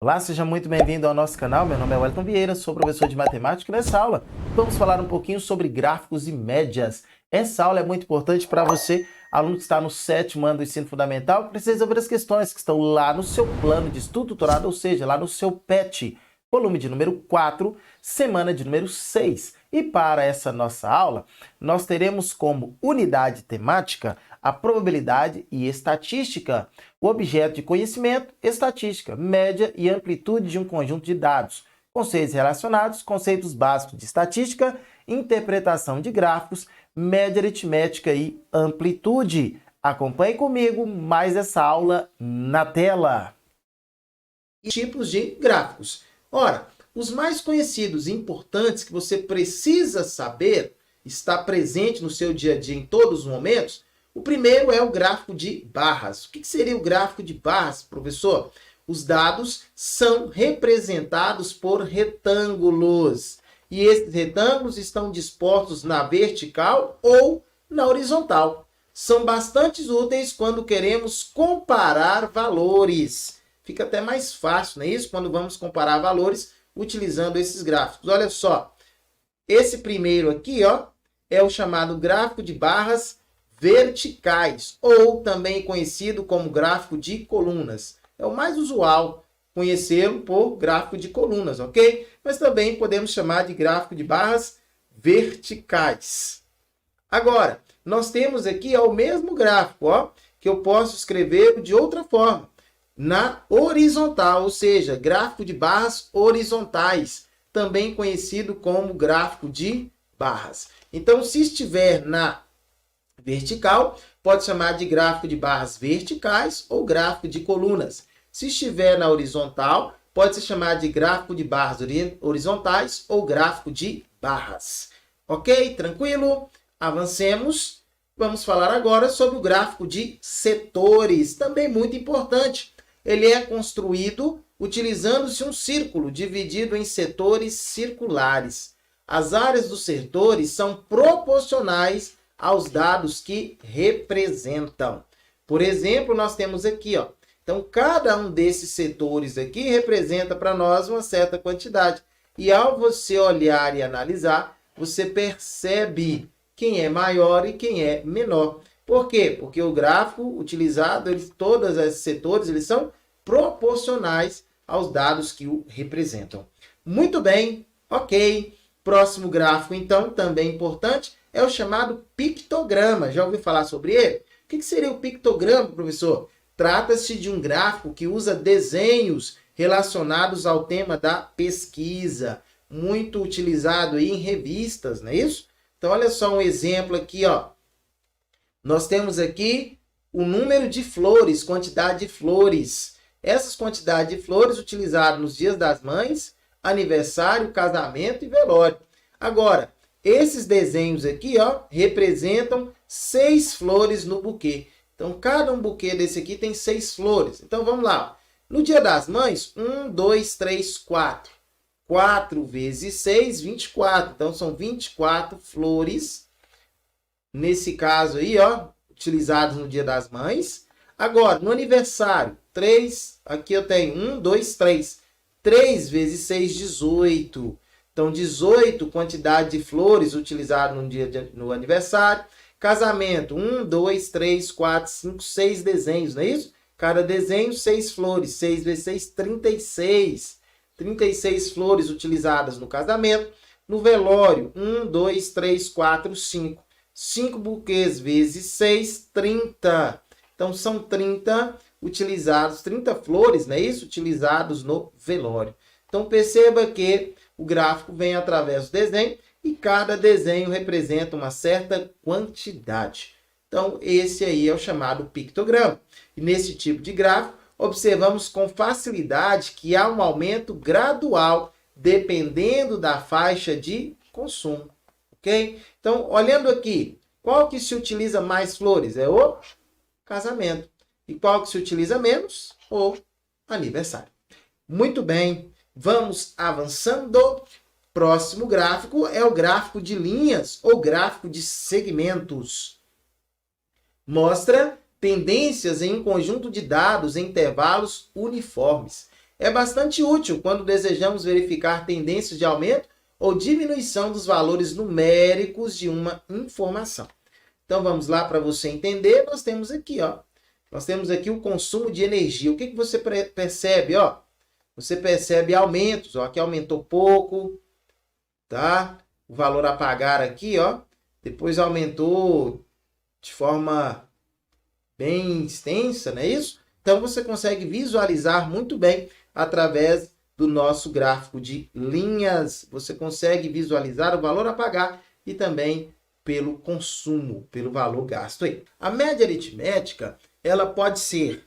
Olá, seja muito bem-vindo ao nosso canal. Meu nome é Wellington Vieira, sou professor de matemática e nessa aula vamos falar um pouquinho sobre gráficos e médias. Essa aula é muito importante para você, aluno que está no 7º ano do ensino fundamental, que precisa resolver as questões que estão lá no seu plano de estudo tutorado, ou seja, lá no seu PET, volume de número 4, semana de número 6. E para essa nossa aula, nós teremos como unidade temática a probabilidade e estatística, o objeto de conhecimento, estatística, média e amplitude de um conjunto de dados, conceitos relacionados, conceitos básicos de estatística, interpretação de gráficos, média aritmética e amplitude. Acompanhe comigo mais essa aula na tela. Tipos de gráficos. Ora, os mais conhecidos e importantes que você precisa saber, está presente no seu dia a dia em todos os momentos, o primeiro é o gráfico de barras. O que seria o gráfico de barras, professor? Os dados são representados por retângulos. E esses retângulos estão dispostos na vertical ou na horizontal. São bastante úteis quando queremos comparar valores. Fica até mais fácil, não é isso? Quando vamos comparar valores utilizando esses gráficos. Olha só, esse primeiro aqui, ó, é o chamado gráfico de barras verticais, ou também conhecido como gráfico de colunas. É o mais usual conhecê-lo por gráfico de colunas, ok? Mas também podemos chamar de gráfico de barras verticais. Agora, nós temos aqui o mesmo gráfico, ó, que eu posso escrever de outra forma, na horizontal, ou seja, gráfico de barras horizontais, também conhecido como gráfico de barras. Então, se estiver na vertical, pode chamar de gráfico de barras verticais ou gráfico de colunas. Se estiver na horizontal, pode se chamar de gráfico de barras horizontais ou gráfico de barras. Ok? Tranquilo? Avancemos. Vamos falar agora sobre o gráfico de setores, também muito importante. Ele é construído utilizando-se um círculo dividido em setores circulares. As áreas dos setores são proporcionais aos dados que representam. Por exemplo, nós temos aqui, ó. Então, cada um desses setores aqui representa para nós uma certa quantidade. E ao você olhar e analisar, você percebe quem é maior e quem é menor. Por quê? Porque o gráfico utilizado, todos esses setores, eles são proporcionais aos dados que o representam. Muito bem, ok. Próximo gráfico, então, também importante, é o chamado pictograma. Já ouviu falar sobre ele? O que seria o pictograma, professor? Trata-se de um gráfico que usa desenhos relacionados ao tema da pesquisa, muito utilizado aí em revistas, não é isso? Então, olha só um exemplo aqui, ó. Nós temos aqui o número de flores, quantidade de flores. Essas quantidades de flores utilizadas nos dias das mães, aniversário, casamento e velório. Agora, esses desenhos aqui, ó, representam 6 flores no buquê. Então, cada um buquê desse aqui tem 6 flores. Então, vamos lá. No dia das mães, 1, 2, 3, 4. 4 vezes 6, 24. Então, são 24 flores. Nesse caso aí, ó, utilizados no dia das mães. Agora, no aniversário, 3. Aqui eu tenho 1, 2, 3. 3 vezes 6, 18. Então, 18 quantidade de flores utilizadas no aniversário. Casamento, 1, 2, 3, 4, 5, 6 desenhos, não é isso? Cada desenho, 6 flores. 6 vezes 6, 36. 36 flores utilizadas no casamento. No velório, 1, 2, 3, 4, 5. 5 buquês vezes 6, 30. Então, são 30 utilizados, 30 flores, não é isso? Utilizados no velório. Então, perceba que o gráfico vem através do desenho e cada desenho representa uma certa quantidade. Então, esse aí é o chamado pictograma. E nesse tipo de gráfico, observamos com facilidade que há um aumento gradual dependendo da faixa de consumo. Ok? Então, olhando aqui, qual que se utiliza mais flores? É o casamento. E qual que se utiliza menos? O aniversário. Muito bem, vamos avançando. Próximo gráfico é o gráfico de linhas ou gráfico de segmentos. Mostra tendências em um conjunto de dados em intervalos uniformes. É bastante útil quando desejamos verificar tendências de aumento ou diminuição dos valores numéricos de uma informação. Então vamos lá para você entender, nós temos aqui, ó. Nós temos aqui o consumo de energia. O que você percebe, ó? Você percebe aumentos, ó, aqui aumentou pouco, tá? O valor a pagar aqui, ó, depois aumentou de forma bem extensa, não é isso? Então você consegue visualizar muito bem através do nosso gráfico de linhas. Você consegue visualizar o valor a pagar e também pelo consumo, pelo valor gasto aí. A média aritmética, ela pode ser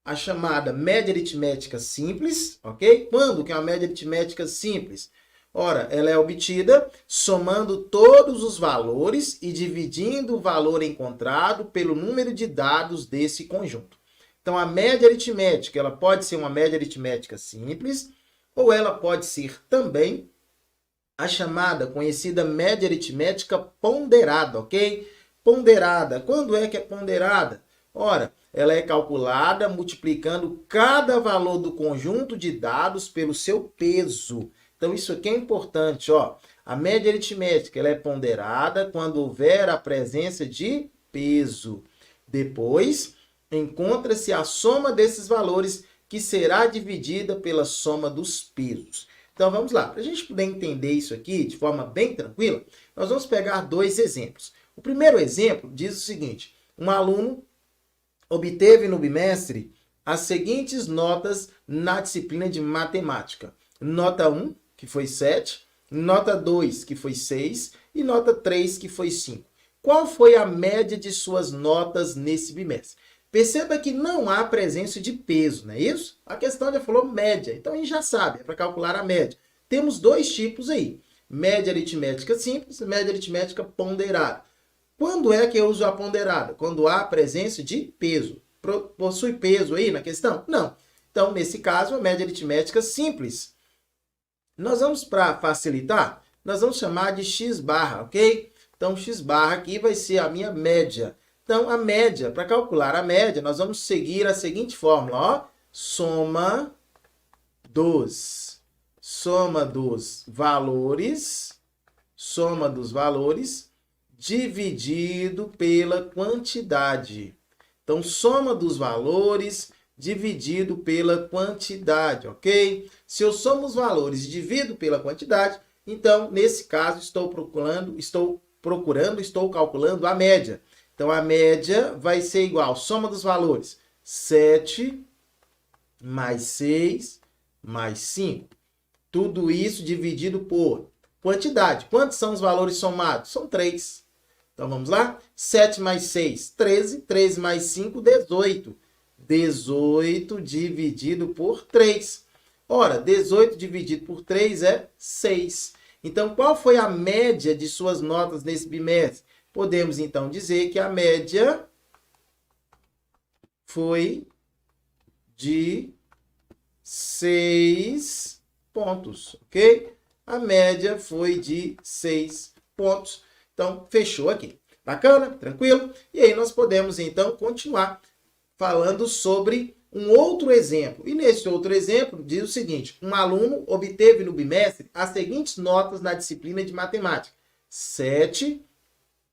a chamada média aritmética simples, ok? Quando que é uma média aritmética simples? Ora, ela é obtida somando todos os valores e dividindo o valor encontrado pelo número de dados desse conjunto. Então, a média aritmética, ela pode ser uma média aritmética simples, ou ela pode ser também a chamada, conhecida média aritmética ponderada, ok? Ponderada. Quando é que é ponderada? Ora, ela é calculada multiplicando cada valor do conjunto de dados pelo seu peso. Então, isso aqui é importante, ó. A média aritmética, ela é ponderada quando houver a presença de peso. Depois, encontra-se a soma desses valores, que será dividida pela soma dos pesos. Então, vamos lá. Para a gente poder entender isso aqui de forma bem tranquila, nós vamos pegar dois exemplos. O primeiro exemplo diz o seguinte: um aluno obteve no bimestre as seguintes notas na disciplina de matemática. Nota 1, que foi 7, nota 2, que foi 6, e nota 3, que foi 5. Qual foi a média de suas notas nesse bimestre? Perceba que não há presença de peso, não é isso? A questão já falou média, então a gente já sabe, é para calcular a média. Temos dois tipos aí, média aritmética simples e média aritmética ponderada. Quando é que eu uso a ponderada? Quando há presença de peso. Possui peso aí na questão? Não. Então, nesse caso, a média aritmética simples. Nós vamos, para facilitar, nós vamos chamar de x barra, ok? Então, x barra aqui vai ser a minha média. Então, a média, para calcular a média, nós vamos seguir a seguinte fórmula, ó. Soma dos valores dividido pela quantidade. Então, soma dos valores dividido pela quantidade, ok? Se eu somo os valores e divido pela quantidade, então, nesse caso, estou calculando a média. Então, a média vai ser igual, soma dos valores, 7 mais 6 mais 5. Tudo isso dividido por quantidade. Quantos são os valores somados? São 3. Então, vamos lá? 7 mais 6, 13. 13 mais 5, 18. 18 dividido por 3. Ora, 18 dividido por 3 é 6. Então, qual foi a média de suas notas nesse bimestre? Podemos, então, dizer que a média foi de 6 pontos, ok? A média foi de 6 pontos. Então, fechou aqui. Bacana? Tranquilo? E aí nós podemos, então, continuar falando sobre um outro exemplo. E nesse outro exemplo, diz o seguinte: um aluno obteve no bimestre as seguintes notas na disciplina de matemática: 7,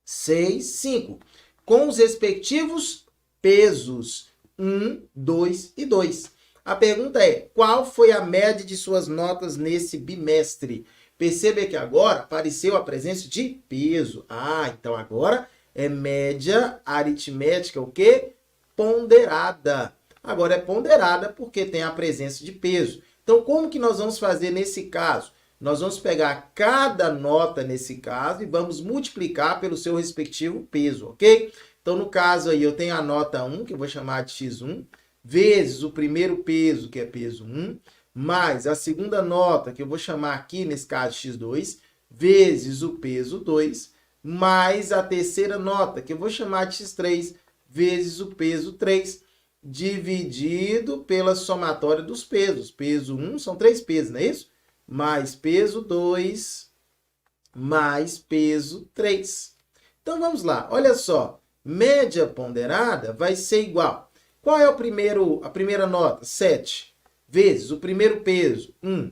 6, 5, com os respectivos pesos 1, 2 e 2. A pergunta é: qual foi a média de suas notas nesse bimestre? Perceba que agora apareceu a presença de peso. Então agora é média aritmética, o quê? Ponderada. Agora é ponderada porque tem a presença de peso. Então, como que nós vamos fazer nesse caso? Nós vamos pegar cada nota nesse caso e vamos multiplicar pelo seu respectivo peso, ok? Então, no caso aí, eu tenho a nota 1, que eu vou chamar de x1, vezes o primeiro peso, que é peso 1, mais a segunda nota, que eu vou chamar aqui, nesse caso, x2, vezes o peso 2, mais a terceira nota, que eu vou chamar de x3, vezes o peso 3, dividido pela somatória dos pesos. Peso 1 são 3 pesos, não é isso? Mais peso 2, mais peso 3. Então, vamos lá. Olha só. Média ponderada vai ser igual. Qual é a primeira nota? 7. vezes o primeiro peso, 1,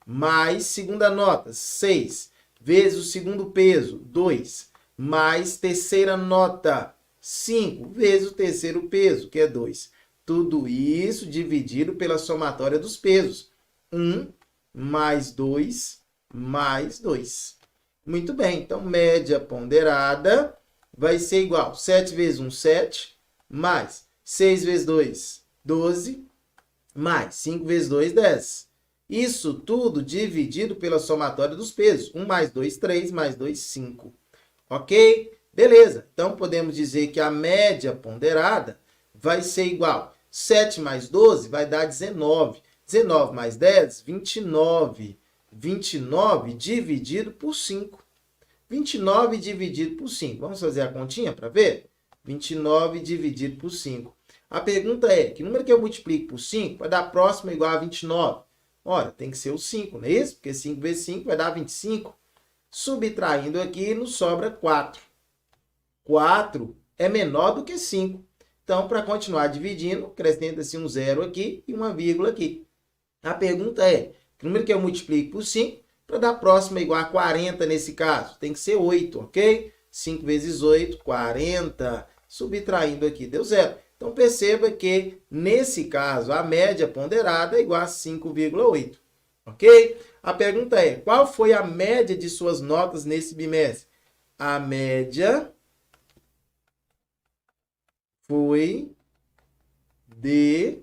mais segunda nota, 6, vezes o segundo peso, 2, mais terceira nota, 5, vezes o terceiro peso, que é 2. Tudo isso dividido pela somatória dos pesos. 1 mais 2 mais 2. Muito bem, então média ponderada vai ser igual a 7 vezes 1, 7, mais 6 vezes 2, 12, mais 5 vezes 2, 10. Isso tudo dividido pela somatória dos pesos. 1 mais 2, 3, mais 2, 5. Ok? Beleza. Então, podemos dizer que a média ponderada vai ser igual. 7 mais 12 vai dar 19. 19 mais 10, 29. 29 dividido por 5. 29 dividido por 5. Vamos fazer a continha para ver? 29 dividido por 5. A pergunta é, que número que eu multiplico por 5 vai dar próximo igual a 29? Ora, tem que ser o 5, não é isso? Porque 5 vezes 5 vai dar 25. Subtraindo aqui, nos sobra 4. 4 é menor do que 5. Então, para continuar dividindo, acrescenta-se um zero aqui e uma vírgula aqui. A pergunta é, que número que eu multiplico por 5 para dar próximo igual a 40 nesse caso? Tem que ser 8, ok? 5 vezes 8, 40. Subtraindo aqui, deu zero. Então, perceba que, nesse caso, a média ponderada é igual a 5,8. Ok? A pergunta é, qual foi a média de suas notas nesse bimestre? A média foi de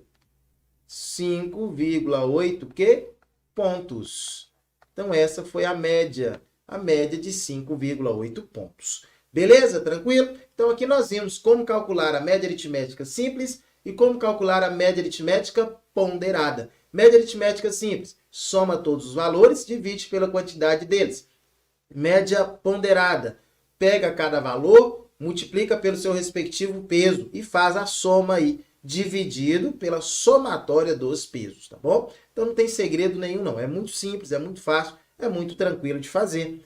5,8 pontos. Então, essa foi a média de 5,8 pontos. Beleza? Tranquilo? Então, aqui nós vimos como calcular a média aritmética simples e como calcular a média aritmética ponderada. Média aritmética simples, soma todos os valores, divide pela quantidade deles. Média ponderada, pega cada valor, multiplica pelo seu respectivo peso e faz a soma aí, dividido pela somatória dos pesos, tá bom? Então não tem segredo nenhum não, é muito simples, é muito fácil, é muito tranquilo de fazer.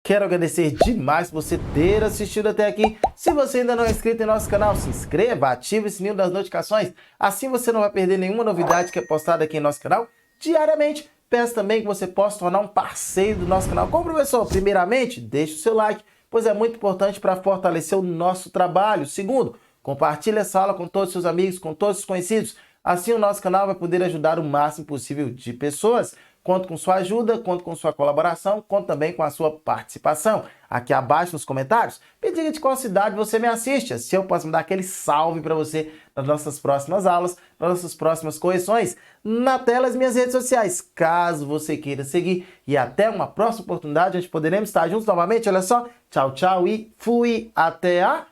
Quero agradecer demais por você ter assistido até aqui. Se você ainda não é inscrito em nosso canal, se inscreva, ative o sininho das notificações. Assim você não vai perder nenhuma novidade que é postada aqui em nosso canal diariamente. Peço também que você possa tornar um parceiro do nosso canal. Como professor, primeiramente, deixe o seu like, pois é muito importante para fortalecer o nosso trabalho. Segundo, compartilhe essa aula com todos os seus amigos, com todos os conhecidos. Assim o nosso canal vai poder ajudar o máximo possível de pessoas. Conto com sua ajuda, conto com sua colaboração, conto também com a sua participação. Aqui abaixo nos comentários, me diga de qual cidade você me assiste, se eu posso mandar aquele salve para você nas nossas próximas aulas, nas nossas próximas correções, na tela as minhas redes sociais, caso você queira seguir. E até uma próxima oportunidade, onde poderemos estar juntos novamente. Olha só, tchau, tchau e fui, até a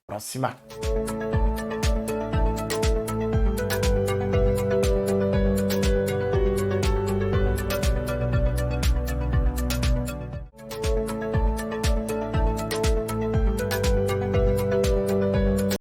próxima!